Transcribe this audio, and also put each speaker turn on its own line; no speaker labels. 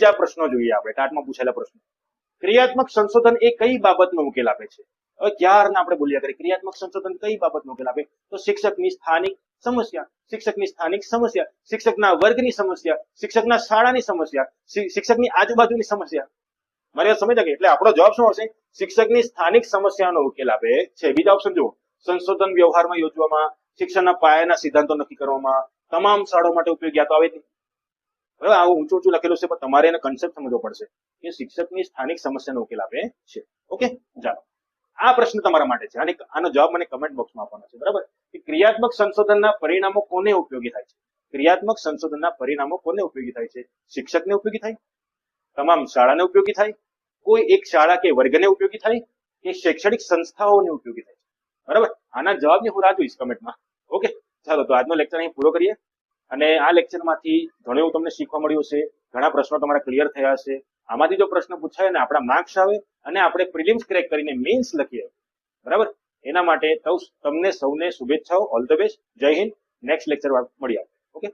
બીજા પ્રશ્નો જોઈએ આપણે, ટાટમાં પૂછેલા પ્રશ્નો. ક્રિયાત્મક સંશોધન એ કઈ બાબતનો ઉકેલ આપે છે? હવે ક્યારના આપણે બોલ્યા કરીએ ક્રિયાત્મક સંશોધન કઈ બાબતનો ઉકેલ આપે? તો શિક્ષકની સ્થાનિક સમસ્યા, શિક્ષકની સ્થાનિક સમસ્યા, શિક્ષકના વર્ગની સમસ્યા, શિક્ષકના શાળાની સમસ્યા, શિક્ષકની આજુબાજુની સમસ્યા. મારી વાત સમજ્યા કે? એટલે આપણો જવાબ શું આવશે? શિક્ષકની સ્થાનિક સમસ્યાનો ઉકેલ આપે છે. બીજા ઓપ્શન જુઓ. સંશોધન વ્યવહારમાં યોજવામાં, શિક્ષણના પાયાના સિદ્ધાંતો નક્કી કરવામાં, તમામ શાળાઓ માટે ઉપયોગી. આ તો આવે જ નહીં. હવે આવું ઊંચું ઊંચું લખેલું છે, પણ તમારે એને કન્સેપ્ટ સમજવો પડશે કે શિક્ષકની સ્થાનિક સમસ્યાનો ઉકેલ આપે છે. ઓકે, ચાલો આ પ્રશ્ન તમારા માટે છે અને આનો જવાબ મને કમેન્ટ બોક્સમાં આપવાનો છે. બરાબર? કે ક્રિયાત્મક સંશોધનના પરિણામો કોને ઉપયોગી થાય છે? ક્રિયાત્મક સંશોધનના પરિણામો કોને ઉપયોગી થાય છે? શિક્ષકને ઉપયોગી થાય, તમામ શાળાને ઉપયોગી થાય, કોઈ એક શાળા કે વર્ગને ઉપયોગી થાય, કે શૈક્ષણિક સંસ્થાઓને ઉપયોગી થાય? બરાબર? આના જવાબની હું રાહ જોઈશ કમેન્ટમાં. ઓકે, ચાલો તો આજનો લેક્ચર અહીં પૂરો કરીએ. અને આ લેક્ચરમાંથી ઘણું એવું તમને શીખવા મળ્યું છે, ઘણા પ્રશ્નો તમારા ક્લિયર થયા હશે. આમાંથી જો પ્રશ્ન પૂછાય ને આપણા માર્ક્સ આવે અને આપણે પ્રિલિમ્સ ક્રેક કરીને મેન્સ લખીએ, બરાબર, એના માટે તમને સૌને શુભેચ્છાઓ. All the best. જય હિન્દ. નેક્સ્ટ લેક્ચર મળીએ. ઓકે.